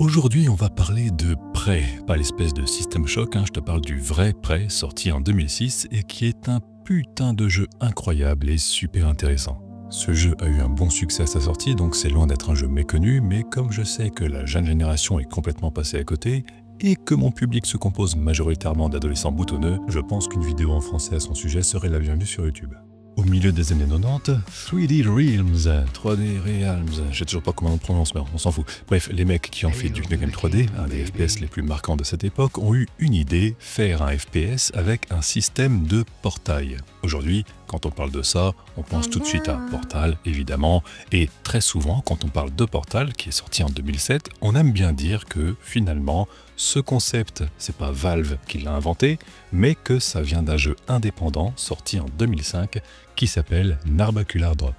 Aujourd'hui, on va parler de Prey, pas l'espèce de System Shock, je te parle du vrai Prey, sorti en 2006 et qui est un putain de jeu incroyable et super intéressant. Ce jeu a eu un bon succès à sa sortie, donc c'est loin d'être un jeu méconnu, mais comme je sais que la jeune génération est complètement passée à côté, et que mon public se compose majoritairement d'adolescents boutonneux, je pense qu'une vidéo en français à son sujet serait la bienvenue sur YouTube. Au milieu des années 90, 3D Realms, 3D Realms, je sais toujours pas comment on prononce, mais on s'en fout. Bref, les mecs qui ont fait Duke Nukem 3D, un des FPS les plus marquants de cette époque, ont eu une idée, faire un FPS avec un système de portail. Aujourd'hui, quand on parle de ça, on pense tout de suite à Portal, évidemment, et très souvent, quand on parle de Portal, qui est sorti en 2007, on aime bien dire que, finalement, ce concept, c'est pas Valve qui l'a inventé, mais que ça vient d'un jeu indépendant sorti en 2005 qui s'appelle Narbacular Drop.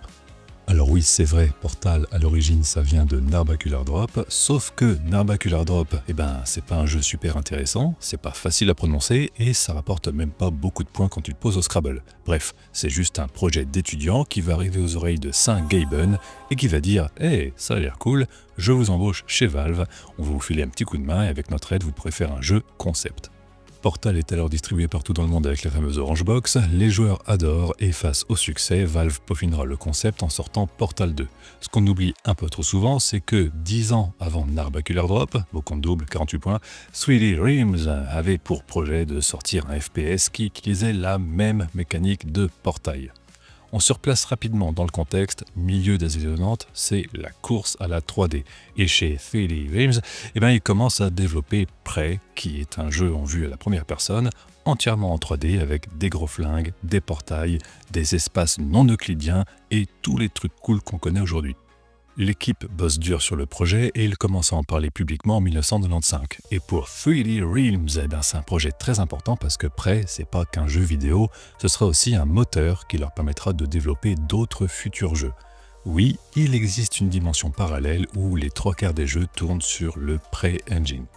Alors oui, c'est vrai, Portal, à l'origine, ça vient de Narbacular Drop, sauf que Narbacular Drop, c'est pas un jeu super intéressant, c'est pas facile à prononcer, et ça rapporte même pas beaucoup de points quand tu le poses au Scrabble. Bref, c'est juste un projet d'étudiant qui va arriver aux oreilles de Saint Gaben, et qui va dire « Hey, ça a l'air cool, je vous embauche chez Valve, on va vous filer un petit coup de main, et avec notre aide, vous pourrez faire un jeu concept ». Portal est alors distribué partout dans le monde avec la fameuse Orange Box, les joueurs adorent et face au succès, Valve peaufinera le concept en sortant Portal 2. Ce qu'on oublie un peu trop souvent, c'est que 10 ans avant Narbacular Drop, au compte double 48 points, 3D Realms avait pour projet de sortir un FPS qui utilisait la même mécanique de portail. On se replace rapidement dans le contexte, milieu des années 90, c'est la course à la 3D. Et chez 3D Realms, ils commencent à développer Prey, qui est un jeu en vue à la première personne, entièrement en 3D avec des gros flingues, des portails, des espaces non euclidiens et tous les trucs cool qu'on connaît aujourd'hui. L'équipe bosse dur sur le projet et il commence à en parler publiquement en 1995. Et pour 3D Realms, c'est un projet très important parce que Prey, c'est pas qu'un jeu vidéo, ce sera aussi un moteur qui leur permettra de développer d'autres futurs jeux. Oui, il existe une dimension parallèle où les 3/4 des jeux tournent sur le Prey Engine.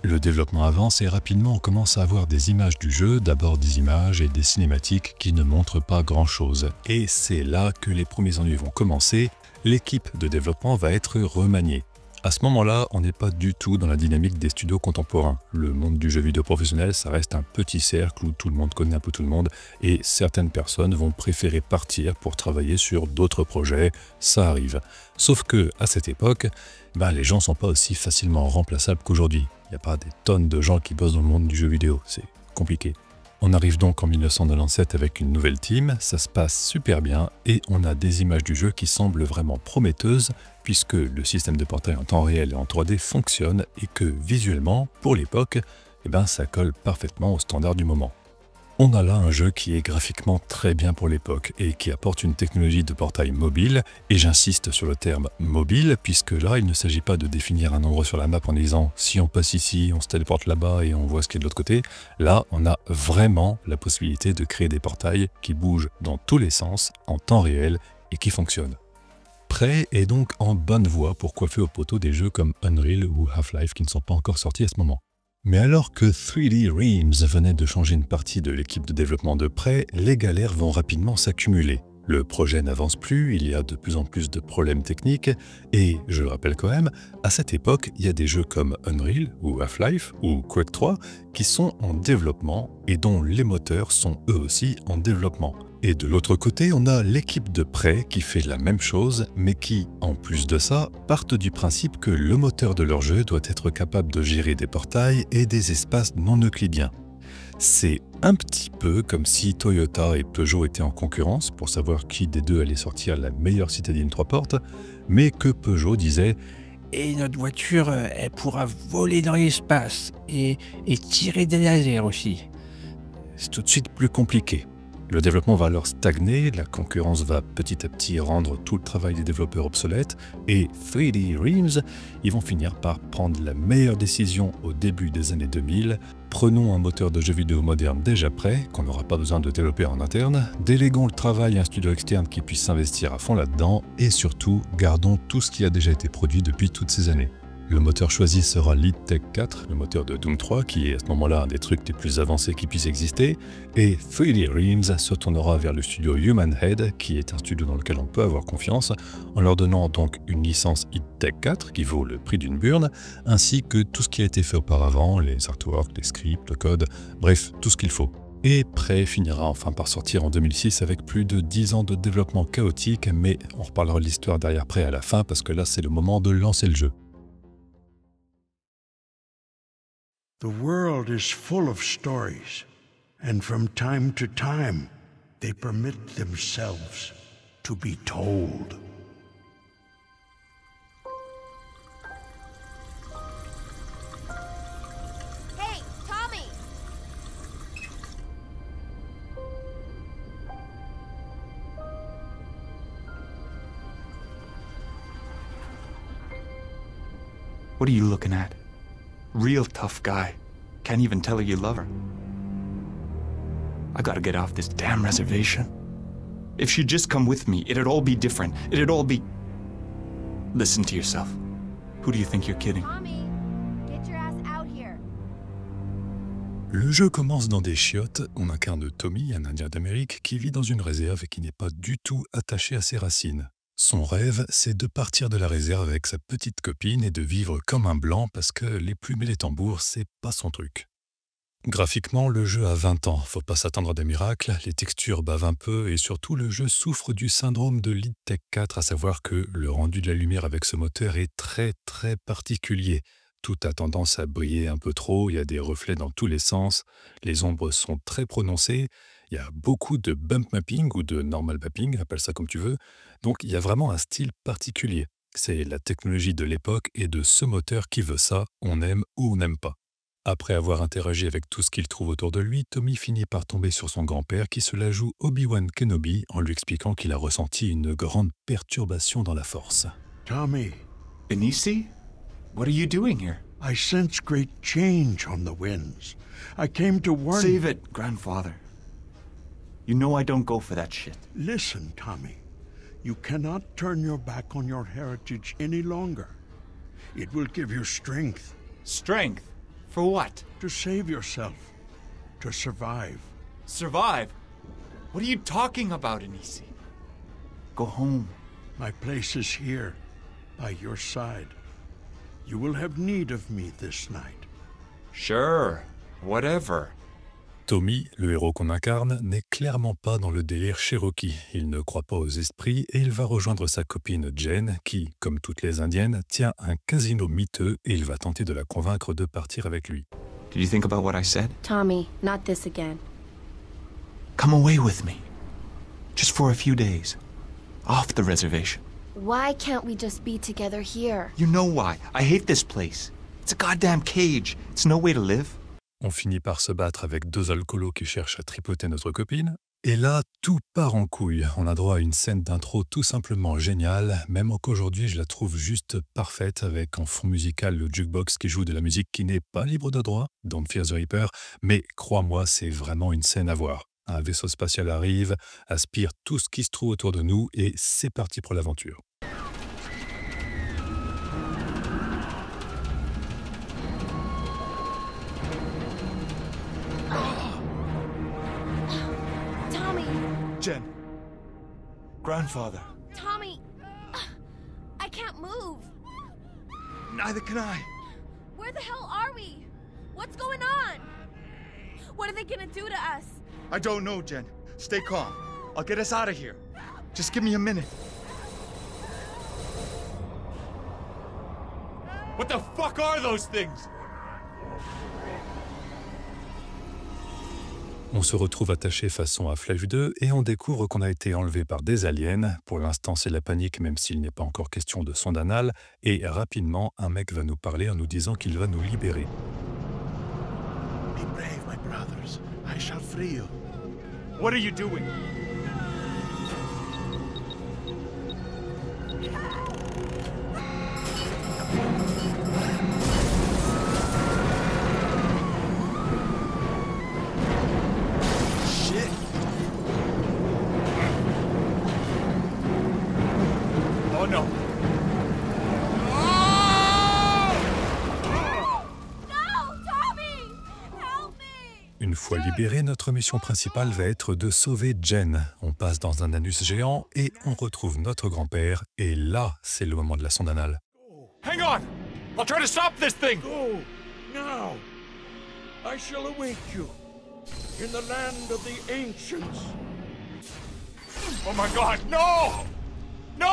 Le développement avance et rapidement on commence à avoir des images du jeu, d'abord des images et des cinématiques qui ne montrent pas grand chose. Et c'est là que les premiers ennuis vont commencer. L'équipe de développement va être remaniée. À ce moment-là, on n'est pas du tout dans la dynamique des studios contemporains. Le monde du jeu vidéo professionnel, ça reste un petit cercle où tout le monde connaît un peu tout le monde et certaines personnes vont préférer partir pour travailler sur d'autres projets, ça arrive. Sauf que à cette époque, les gens ne sont pas aussi facilement remplaçables qu'aujourd'hui. Il n'y a pas des tonnes de gens qui bossent dans le monde du jeu vidéo, c'est compliqué. On arrive donc en 1997 avec une nouvelle team, ça se passe super bien et on a des images du jeu qui semblent vraiment prometteuses puisque le système de portail en temps réel et en 3D fonctionne et que visuellement, pour l'époque, ça colle parfaitement aux standards du moment. On a là un jeu qui est graphiquement très bien pour l'époque et qui apporte une technologie de portail mobile, et j'insiste sur le terme mobile puisque là il ne s'agit pas de définir un endroit sur la map en disant si on passe ici, on se téléporte là-bas et on voit ce qui est de l'autre côté. Là on a vraiment la possibilité de créer des portails qui bougent dans tous les sens, en temps réel et qui fonctionnent. Prey est donc en bonne voie pour coiffer au poteau des jeux comme Unreal ou Half-Life qui ne sont pas encore sortis à ce moment. Mais alors que 3D Realms venait de changer une partie de l'équipe de développement de Prey, les galères vont rapidement s'accumuler. Le projet n'avance plus, il y a de plus en plus de problèmes techniques, et je le rappelle quand même, à cette époque, il y a des jeux comme Unreal ou Half-Life ou Quake 3 qui sont en développement et dont les moteurs sont eux aussi en développement. Et de l'autre côté, on a l'équipe de Prey qui fait la même chose, mais qui, en plus de ça, partent du principe que le moteur de leur jeu doit être capable de gérer des portails et des espaces non euclidiens. C'est un petit peu comme si Toyota et Peugeot étaient en concurrence pour savoir qui des deux allait sortir la meilleure citadine 3 portes, mais que Peugeot disait « Et notre voiture, elle pourra voler dans l'espace et tirer des lasers aussi. » C'est tout de suite plus compliqué. Le développement va alors stagner, la concurrence va petit à petit rendre tout le travail des développeurs obsolète et 3D Realms, ils vont finir par prendre la meilleure décision au début des années 2000. Prenons un moteur de jeu vidéo moderne déjà prêt, qu'on n'aura pas besoin de développer en interne, déléguons le travail à un studio externe qui puisse s'investir à fond là-dedans et surtout, gardons tout ce qui a déjà été produit depuis toutes ces années. Le moteur choisi sera LeadTech 4, le moteur de Doom 3, qui est à ce moment-là un des trucs les plus avancés qui puissent exister, et 3D Realms se tournera vers le studio Human Head, qui est un studio dans lequel on peut avoir confiance, en leur donnant donc une licence LeadTech 4, qui vaut le prix d'une burne, ainsi que tout ce qui a été fait auparavant, les artworks, les scripts, le code, bref, tout ce qu'il faut. Et Prey finira enfin par sortir en 2006 avec plus de 10 ans de développement chaotique, mais on reparlera de l'histoire derrière Prey à la fin, parce que là c'est le moment de lancer le jeu. The world is full of stories, and from time to time, they permit themselves to be told. Hey, Tommy! What are you looking at? Real tough guy. Can't even tell her you love her. I gotta get off this damn reservation. If she'd just come with me, it'd all be different. It'd all be... Listen to yourself. Who do you think you're kidding? Tommy, get your ass out here. Le jeu commence dans des chiottes. On incarne Tommy, un Indien d'Amérique, qui vit dans une réserve et qui n'est pas du tout attaché à ses racines. Son rêve, c'est de partir de la réserve avec sa petite copine et de vivre comme un blanc parce que les plumes et les tambours, c'est pas son truc. Graphiquement, le jeu a 20 ans, faut pas s'attendre à des miracles, les textures bavent un peu et surtout le jeu souffre du syndrome de LeadTech 4, à savoir que le rendu de la lumière avec ce moteur est très particulier. Tout a tendance à briller un peu trop, il y a des reflets dans tous les sens, les ombres sont très prononcées, il y a beaucoup de bump mapping ou de normal mapping, appelle ça comme tu veux, donc il y a vraiment un style particulier. C'est la technologie de l'époque et de ce moteur qui veut ça, on aime ou on n'aime pas. Après avoir interagi avec tout ce qu'il trouve autour de lui, Tommy finit par tomber sur son grand-père qui se la joue Obi-Wan Kenobi en lui expliquant qu'il a ressenti une grande perturbation dans la force. Tommy, Benisi? What are you doing here? I sense great change on the winds. I came to warn you. Save it, grandfather. You know I don't go for that shit. Listen, Tommy. You cannot turn your back on your heritage any longer. It will give you strength. Strength? For what? To save yourself. To survive. Survive? What are you talking about, Anisi? Go home. My place is here, by your side. You will have need of me this night. Sure. Whatever. Tommy, le héros qu'on incarne, n'est clairement pas dans le délire Cherokee. Il ne croit pas aux esprits et il va rejoindre sa copine Jen, qui, comme toutes les Indiennes, tient un casino miteux et il va tenter de la convaincre de partir avec lui. Did you think about what I said? Tommy, not this again. Come away with me. Just for a few days. Off the reservation. Why can't we just be together here? You know why. I hate this place. It's a goddamn cage. It's no way to live. On finit par se battre avec deux alcoolos qui cherchent à tripoter notre copine. Et là, tout part en couille. On a droit à une scène d'intro tout simplement géniale, même qu'aujourd'hui je la trouve juste parfaite, avec en fond musical le jukebox qui joue de la musique qui n'est pas libre de droit, Don't Fear the Reaper, mais crois-moi, c'est vraiment une scène à voir. Un vaisseau spatial arrive, aspire tout ce qui se trouve autour de nous et c'est parti pour l'aventure. Jen. Grandfather. Tommy, I can't move. Neither can I. Where the hell are we? What's going on? What are they gonna do to us? I don't know, Jen. Stay calm. I'll get us out of here. Just give me a minute. What the fuck are those things? On se retrouve attaché façon à Flash 2 et on découvre qu'on a été enlevé par des aliens. Pour l'instant, c'est la panique, même s'il n'est pas encore question de sonde anale. Et rapidement, un mec va nous parler en nous disant qu'il va nous libérer. Be brave, my brothers. I shall free you. What are you doing? Shit. Oh no. Oh! Une fois libéré, notre mission principale va être de sauver Jen. On passe dans un anus géant et on retrouve notre grand-père. Et là, c'est le moment de la sonde anale. Hang on! I'll try to stop this thing! Go now. I shall await you in the land of the ancients. Oh my god, no! No!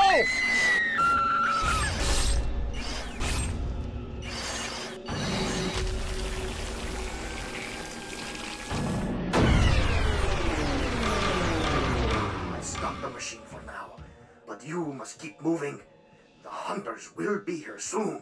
Stop the machine for now, but you must keep moving. The hunters will be here soon.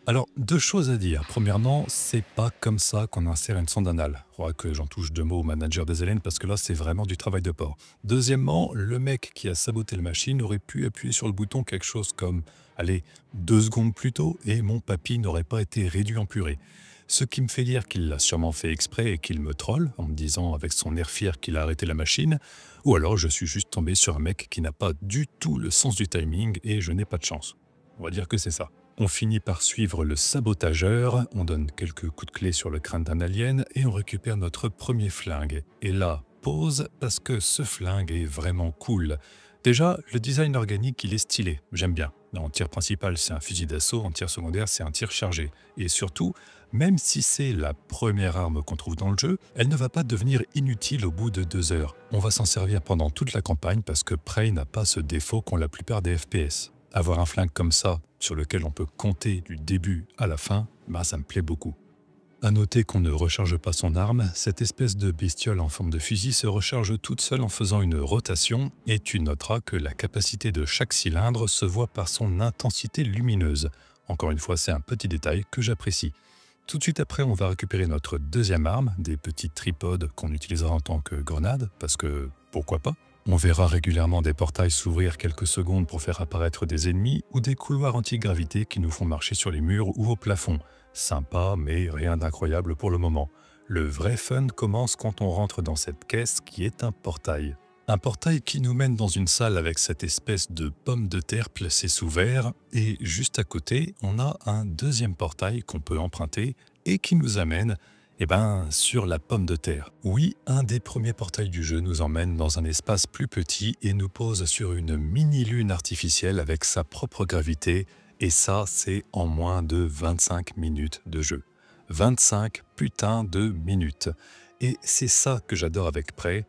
Alors, deux choses à dire. Premièrement, c'est pas comme ça qu'on insère une sonde anale. Il faudra que j'en touche deux mots au manager des Hélènes parce que là, c'est vraiment du travail de porc. Deuxièmement, le mec qui a saboté la machine aurait pu appuyer sur le bouton quelque chose comme, allez, 2 secondes plus tôt et mon papy n'aurait pas été réduit en purée. Ce qui me fait dire qu'il l'a sûrement fait exprès et qu'il me troll en me disant avec son air fier qu'il a arrêté la machine, ou alors je suis juste tombé sur un mec qui n'a pas du tout le sens du timing et je n'ai pas de chance. On va dire que c'est ça. On finit par suivre le sabotageur, on donne quelques coups de clé sur le crâne d'un alien et on récupère notre premier flingue. Et là, pause, parce que ce flingue est vraiment cool. Déjà, le design organique, il est stylé, j'aime bien. En tir principal, c'est un fusil d'assaut, en tir secondaire, c'est un tir chargé. Et surtout, même si c'est la première arme qu'on trouve dans le jeu, elle ne va pas devenir inutile au bout de 2 heures. On va s'en servir pendant toute la campagne parce que Prey n'a pas ce défaut qu'ont la plupart des FPS. Avoir un flingue comme ça, sur lequel on peut compter du début à la fin, ça me plaît beaucoup. À noter qu'on ne recharge pas son arme, cette espèce de bestiole en forme de fusil se recharge toute seule en faisant une rotation et tu noteras que la capacité de chaque cylindre se voit par son intensité lumineuse. Encore une fois, c'est un petit détail que j'apprécie. Tout de suite après, on va récupérer notre deuxième arme, des petits tripodes qu'on utilisera en tant que grenade, parce que pourquoi pas ? On verra régulièrement des portails s'ouvrir quelques secondes pour faire apparaître des ennemis ou des couloirs anti-gravité qui nous font marcher sur les murs ou au plafond. Sympa, mais rien d'incroyable pour le moment. Le vrai fun commence quand on rentre dans cette caisse qui est un portail. Un portail qui nous mène dans une salle avec cette espèce de pomme de terre placée sous verre et juste à côté, on a un deuxième portail qu'on peut emprunter et qui nous amène sur la pomme de terre. Oui, un des premiers portails du jeu nous emmène dans un espace plus petit et nous pose sur une mini-lune artificielle avec sa propre gravité. Et ça, c'est en moins de 25 minutes de jeu. 25 putains de minutes. Et c'est ça que j'adore avec Prey.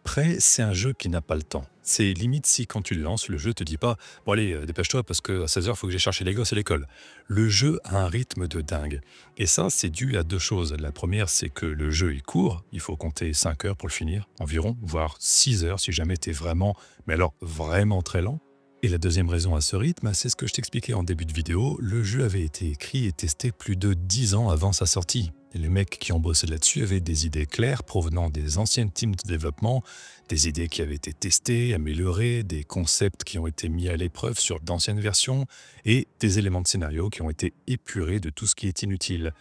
Prey, c'est un jeu qui n'a pas le temps. C'est limite si quand tu le lances, le jeu te dit pas « Bon allez, dépêche-toi parce qu'à 16h, il faut que j'aille chercher les gosses à l'école ». Le jeu a un rythme de dingue. Et ça, c'est dû à deux choses. La première, c'est que le jeu est court. Il faut compter 5 heures pour le finir, environ, voire 6 heures si jamais tu es vraiment, mais alors vraiment très lent. Et la deuxième raison à ce rythme, c'est ce que je t'expliquais en début de vidéo. Le jeu avait été écrit et testé plus de 10 ans avant sa sortie. Et les mecs qui ont bossé là-dessus avaient des idées claires provenant des anciennes teams de développement, des idées qui avaient été testées, améliorées, des concepts qui ont été mis à l'épreuve sur d'anciennes versions et des éléments de scénario qui ont été épurés de tout ce qui est inutile.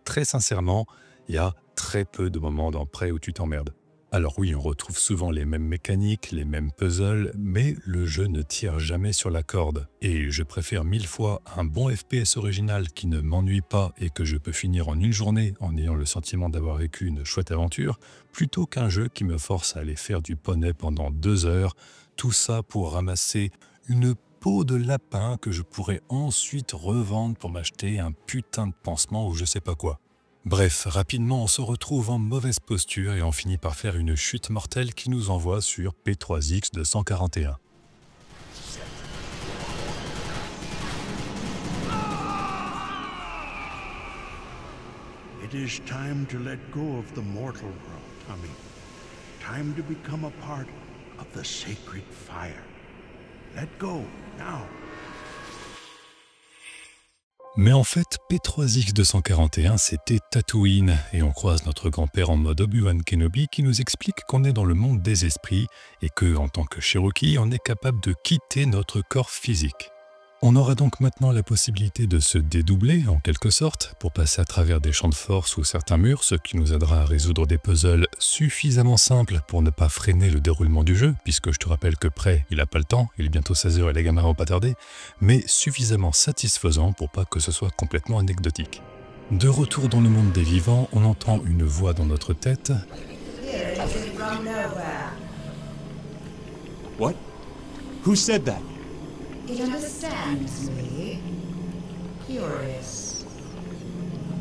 Très sincèrement, il y a très peu de moments dans Prey où tu t'emmerdes. Alors oui, on retrouve souvent les mêmes mécaniques, les mêmes puzzles, mais le jeu ne tire jamais sur la corde. Et je préfère 1000 fois un bon FPS original qui ne m'ennuie pas et que je peux finir en une journée en ayant le sentiment d'avoir vécu une chouette aventure, plutôt qu'un jeu qui me force à aller faire du poney pendant 2 heures, tout ça pour ramasser une peau de lapin que je pourrais ensuite revendre pour m'acheter un putain de pansement ou je sais pas quoi. Bref, rapidement on se retrouve en mauvaise posture et on finit par faire une chute mortelle qui nous envoie sur P3X241. It is time to let go of the mortal world, Tommy. Time to become a part of the sacred fire. Let go, now. Mais en fait, P3X241, c'était Tatooine, et on croise notre grand-père en mode Obi-Wan Kenobi qui nous explique qu'on est dans le monde des esprits et que, en tant que Cherokee, on est capable de quitter notre corps physique. On aura donc maintenant la possibilité de se dédoubler, en quelque sorte, pour passer à travers des champs de force ou certains murs, ce qui nous aidera à résoudre des puzzles suffisamment simples pour ne pas freiner le déroulement du jeu, puisque je te rappelle que Prey, il n'a pas le temps, il est bientôt 16h et les gamins vont pas tarder, mais suffisamment satisfaisant pour pas que ce soit complètement anecdotique. De retour dans le monde des vivants, on entend une voix dans notre tête. What? Who said that? It understands me. Curious.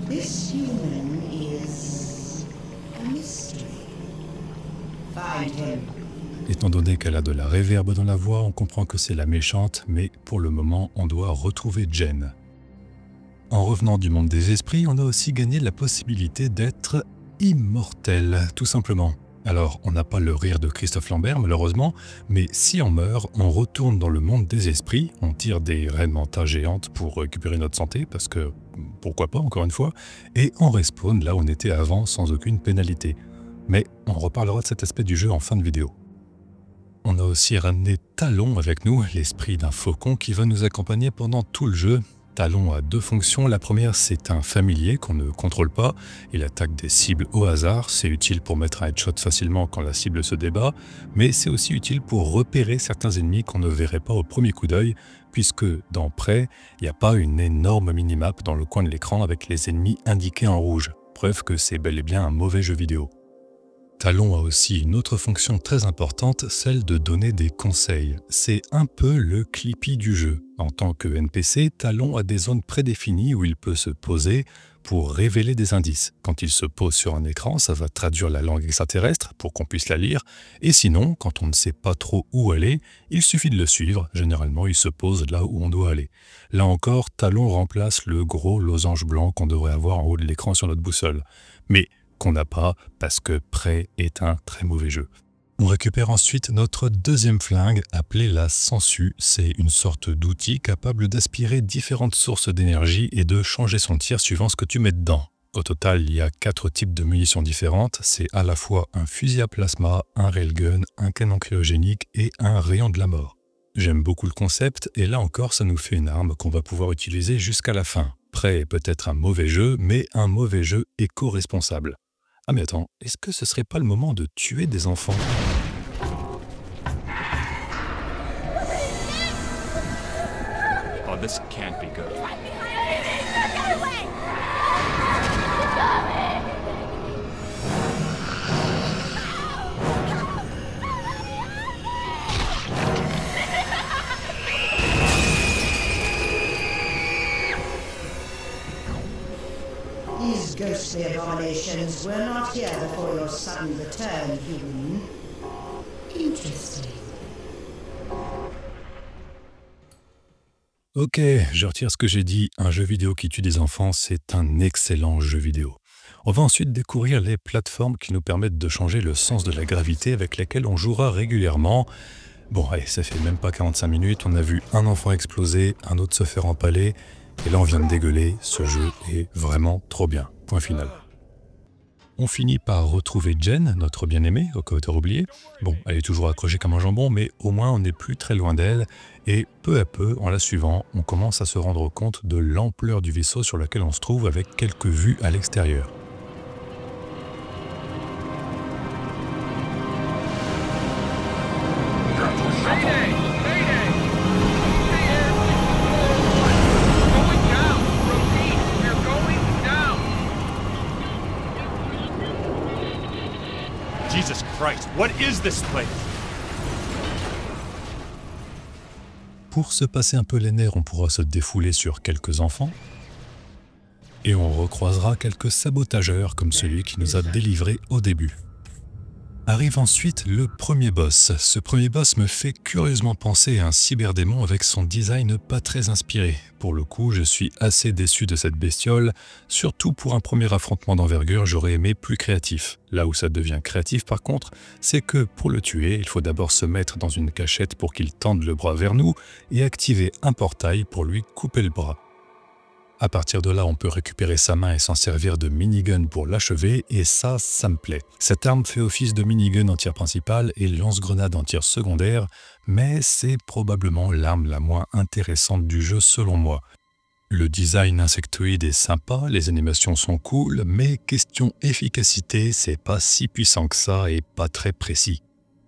This human is a mystery. Find him. Étant donné qu'elle a de la réverb dans la voix, on comprend que c'est la méchante, mais pour le moment, on doit retrouver Jen. En revenant du monde des esprits, on a aussi gagné la possibilité d'être immortel, tout simplement. Alors, on n'a pas le rire de Christophe Lambert, malheureusement, mais si on meurt, on retourne dans le monde des esprits, on tire des reines manta géantes pour récupérer notre santé, parce que, pourquoi pas, encore une fois, et on respawn là où on était avant sans aucune pénalité. Mais on reparlera de cet aspect du jeu en fin de vidéo. On a aussi ramené Talon avec nous, l'esprit d'un faucon qui va nous accompagner pendant tout le jeu. Talon a deux fonctions. La première, c'est un familier qu'on ne contrôle pas. Il attaque des cibles au hasard. C'est utile pour mettre un headshot facilement quand la cible se débat, mais c'est aussi utile pour repérer certains ennemis qu'on ne verrait pas au premier coup d'œil, puisque dans Prey, il n'y a pas une énorme minimap dans le coin de l'écran avec les ennemis indiqués en rouge. Preuve que c'est bel et bien un mauvais jeu vidéo. Talon a aussi une autre fonction très importante, celle de donner des conseils. C'est un peu le Clippy du jeu. En tant que NPC, Talon a des zones prédéfinies où il peut se poser pour révéler des indices. Quand il se pose sur un écran, ça va traduire la langue extraterrestre pour qu'on puisse la lire. Et sinon, quand on ne sait pas trop où aller, il suffit de le suivre. Généralement, il se pose là où on doit aller. Là encore, Talon remplace le gros losange blanc qu'on devrait avoir en haut de l'écran sur notre boussole. Mais qu'on n'a pas parce que Prey est un très mauvais jeu. On récupère ensuite notre deuxième flingue appelée la Sangsue. C'est une sorte d'outil capable d'aspirer différentes sources d'énergie et de changer son tir suivant ce que tu mets dedans. Au total, il y a 4 types de munitions différentes. C'est à la fois un fusil à plasma, un railgun, un canon cryogénique et un rayon de la mort. J'aime beaucoup le concept et là encore, ça nous fait une arme qu'on va pouvoir utiliser jusqu'à la fin. Prey est peut-être un mauvais jeu, mais un mauvais jeu éco-responsable. Ah mais attends, est-ce que ce serait pas le moment de tuer des enfants? Oh, this can't be good. These ghostly abominations were not here before your sudden return, human. Interesting. Ok, je retire ce que j'ai dit. Un jeu vidéo qui tue des enfants, c'est un excellent jeu vidéo. On va ensuite découvrir les plateformes qui nous permettent de changer le sens de la gravité avec lesquelles on jouera régulièrement. Bon, allez, ça fait même pas 45 minutes, on a vu un enfant exploser, un autre se faire empaler, et là on vient de dégueuler, ce jeu est vraiment trop bien. Point final. On finit par retrouver Jen, notre bien-aimée, au coauteur oublié. Bon, elle est toujours accrochée comme un jambon, mais au moins on n'est plus très loin d'elle, et peu à peu, en la suivant, on commence à se rendre compte de l'ampleur du vaisseau sur lequel on se trouve avec quelques vues à l'extérieur. Jesus Christ, what is this place? Pour se passer un peu les nerfs, on pourra se défouler sur quelques enfants. Et on recroisera quelques sabotageurs comme celui qui nous a délivrés au début. Arrive ensuite le premier boss. Ce premier boss me fait curieusement penser à un cyberdémon avec son design pas très inspiré. Pour le coup, je suis assez déçu de cette bestiole. Surtout pour un premier affrontement d'envergure, j'aurais aimé plus créatif. Là où ça devient créatif par contre, c'est que pour le tuer, il faut d'abord se mettre dans une cachette pour qu'il tende le bras vers nous et activer un portail pour lui couper le bras. À partir de là, on peut récupérer sa main et s'en servir de minigun pour l'achever, et ça me plaît. Cette arme fait office de minigun en tir principal et lance-grenade en tir secondaire, mais c'est probablement l'arme la moins intéressante du jeu selon moi. Le design insectoïde est sympa, les animations sont cool, mais question efficacité, c'est pas si puissant que ça et pas très précis.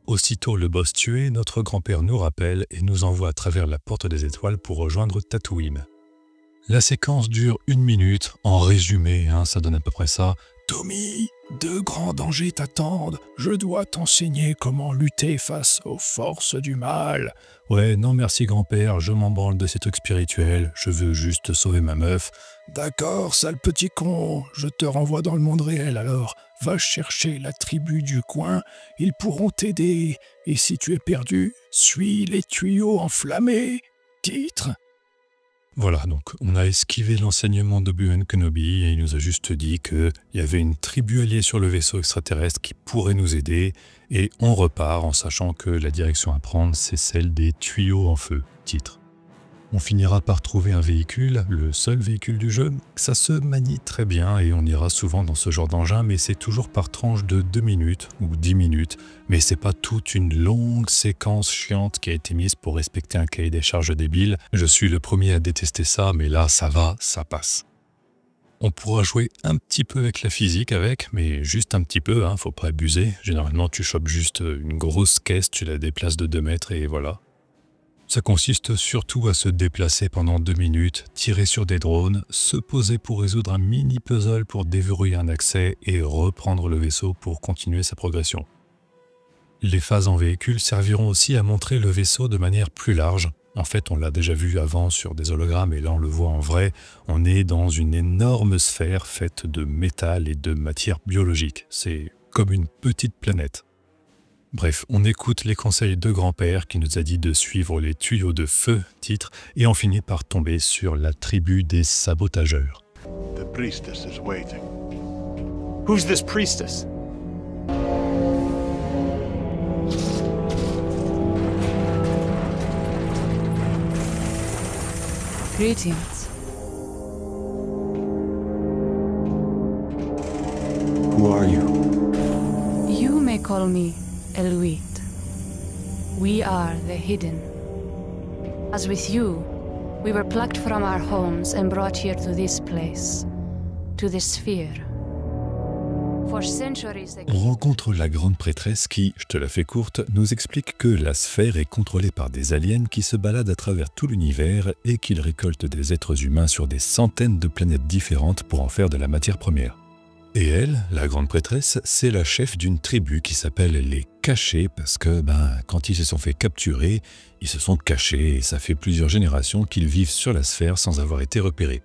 Aussitôt le boss tué, notre grand-père nous rappelle et nous envoie à travers la porte des étoiles pour rejoindre Tatooine. La séquence dure 1 minute, en résumé, ça donne à peu près ça. Tommy, 2 grands dangers t'attendent. Je dois t'enseigner comment lutter face aux forces du mal. Ouais, non merci grand-père, je m'en branle de ces trucs spirituels. Je veux juste sauver ma meuf. D'accord, sale petit con, je te renvoie dans le monde réel alors. Va chercher la tribu du coin, ils pourront t'aider. Et si tu es perdu, suis les tuyaux enflammés. Titre. Voilà, donc on a esquivé l'enseignement d'Obi-Wan Kenobi et il nous a juste dit qu'il y avait une tribu alliée sur le vaisseau extraterrestre qui pourrait nous aider et on repart en sachant que la direction à prendre c'est celle des tuyaux en feu, titre. On finira par trouver un véhicule, le seul véhicule du jeu. Ça se manie très bien et on ira souvent dans ce genre d'engin, mais c'est toujours par tranche de 2 minutes ou 10 minutes. Mais c'est pas toute une longue séquence chiante qui a été mise pour respecter un cahier des charges débile. Je suis le premier à détester ça, mais là ça va, ça passe. On pourra jouer un petit peu avec la physique mais juste un petit peu, faut pas abuser. Généralement tu chopes juste une grosse caisse, tu la déplaces de 2 mètres et voilà. Ça consiste surtout à se déplacer pendant 2 minutes, tirer sur des drones, se poser pour résoudre un mini puzzle pour déverrouiller un accès et reprendre le vaisseau pour continuer sa progression. Les phases en véhicule serviront aussi à montrer le vaisseau de manière plus large. En fait, on l'a déjà vu avant sur des hologrammes et là on le voit en vrai. On est dans une énorme sphère faite de métal et de matière biologique. C'est comme une petite planète. Bref, on écoute les conseils de grand-père qui nous a dit de suivre les tuyaux de feu, titre, et on finit par tomber sur la tribu des sabotageurs. The priestess is waiting. Who's this priestess? Greetings. Who are you? You may call me Eluit. We are the Hidden. As with you, we were plucked from our homes and brought here to this place, to the sphere. For centuries On rencontre la grande prêtresse qui, je te la fais courte, nous explique que la sphère est contrôlée par des aliens qui se baladent à travers tout l'univers et qu'ils récoltent des êtres humains sur des centaines de planètes différentes pour en faire de la matière première. Et elle, la grande prêtresse, c'est la chef d'une tribu qui s'appelle les Cachés parce que, quand ils se sont fait capturer, ils se sont cachés et ça fait plusieurs générations qu'ils vivent sur la sphère sans avoir été repérés.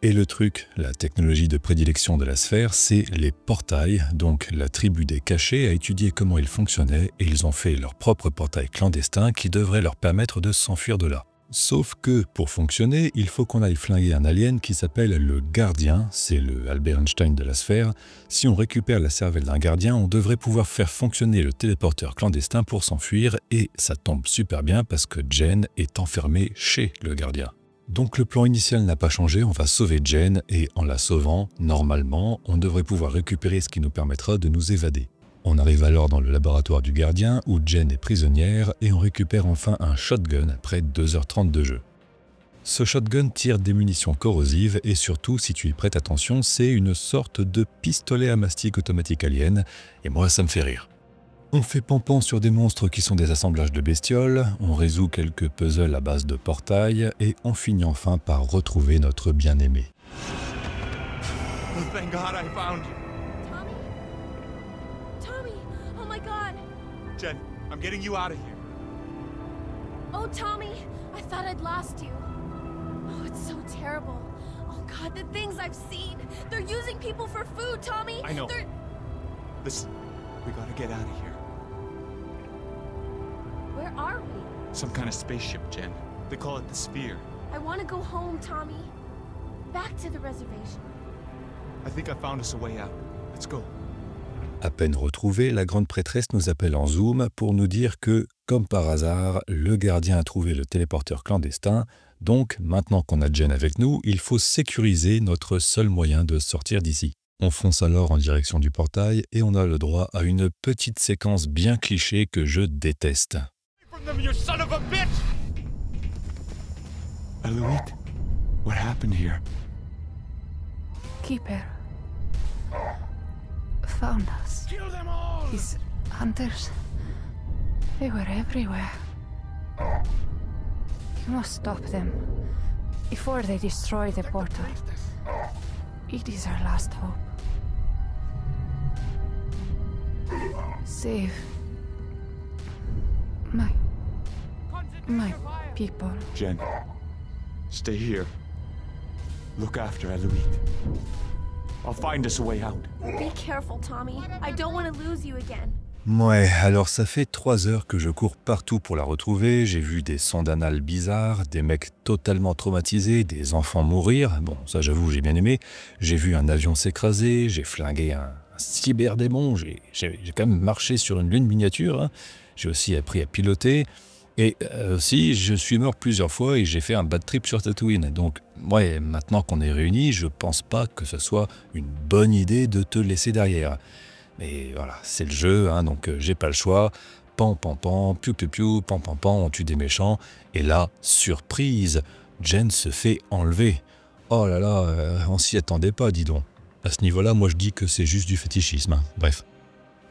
Et le truc, la technologie de prédilection de la sphère, c'est les portails. Donc la tribu des Cachés a étudié comment ils fonctionnaient et ils ont fait leur propre portail clandestin qui devrait leur permettre de s'enfuir de là. Sauf que, pour fonctionner, il faut qu'on aille flinguer un alien qui s'appelle le Gardien, c'est le Albert Einstein de la sphère. Si on récupère la cervelle d'un gardien, on devrait pouvoir faire fonctionner le téléporteur clandestin pour s'enfuir, et ça tombe super bien parce que Jen est enfermée chez le Gardien. Donc le plan initial n'a pas changé, on va sauver Jen, et en la sauvant, normalement, on devrait pouvoir récupérer ce qui nous permettra de nous évader. On arrive alors dans le laboratoire du Gardien où Jen est prisonnière et on récupère enfin un shotgun après 2h30 de jeu. Ce shotgun tire des munitions corrosives et surtout, si tu y prêtes attention, c'est une sorte de pistolet à mastic automatique alien et moi ça me fait rire. On fait pampan sur des monstres qui sont des assemblages de bestioles, on résout quelques puzzles à base de portails et on finit enfin par retrouver notre bien-aimé. Oh, thank God I found you. Jen, I'm getting you out of here. Oh, Tommy, I thought I'd lost you. Oh, it's so terrible. Oh, God, the things I've seen. They're using people for food, Tommy. I know. Listen, we gotta get out of here. Where are we? Some kind of spaceship, Jen. They call it the Sphere. I want to go home, Tommy. Back to the reservation. I think I found us a way out. Let's go. À peine retrouvée, la grande prêtresse nous appelle en Zoom pour nous dire que, comme par hasard, le Gardien a trouvé le téléporteur clandestin, donc maintenant qu'on a Jen avec nous, il faut sécuriser notre seul moyen de sortir d'ici. On fonce alors en direction du portail et on a le droit à une petite séquence bien cliché que je déteste. Eluit, what happened here? Keeper found us. Kill them all! His hunters, they were everywhere. You must stop them. before they destroy the portal. It is our last hope. Save my people. Jen, stay here. Look after Eloise. I'll find us a way out. Be careful, Tommy. I don't want to lose you again. Ouais, alors ça fait 3 heures que je cours partout pour la retrouver, j'ai vu des sondes anales bizarres, des mecs totalement traumatisés, des enfants mourir, bon ça j'avoue j'ai bien aimé, j'ai vu un avion s'écraser, j'ai flingué un cyberdémon, j'ai quand même marché sur une lune miniature, hein. J'ai aussi appris à piloter, et aussi je suis mort plusieurs fois et j'ai fait un bad trip sur Tatooine, donc ouais, maintenant qu'on est réunis, je pense pas que ce soit une bonne idée de te laisser derrière. Mais voilà, c'est le jeu, hein, donc j'ai pas le choix. Pan, pan, pan, piou, piou, piou, pan, pan, pan, on tue des méchants. Et là, surprise, Jen se fait enlever. Oh là là, on s'y attendait pas, dis donc. À ce niveau-là, moi je dis que c'est juste du fétichisme, hein. Bref.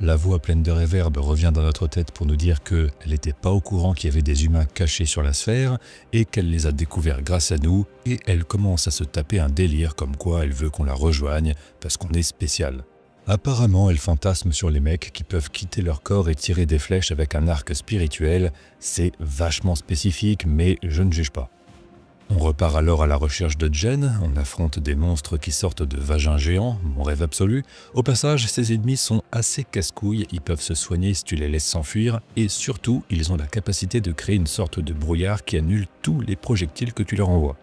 La voix pleine de réverb revient dans notre tête pour nous dire qu'elle n'était pas au courant qu'il y avait des humains cachés sur la sphère et qu'elle les a découverts grâce à nous, et elle commence à se taper un délire comme quoi elle veut qu'on la rejoigne parce qu'on est spécial. Apparemment, elle fantasme sur les mecs qui peuvent quitter leur corps et tirer des flèches avec un arc spirituel. C'est vachement spécifique, mais je ne juge pas. On repart alors à la recherche de Jen, on affronte des monstres qui sortent de vagins géants, mon rêve absolu. Au passage, ces ennemis sont assez casse-couilles, ils peuvent se soigner si tu les laisses s'enfuir, et surtout, ils ont la capacité de créer une sorte de brouillard qui annule tous les projectiles que tu leur envoies.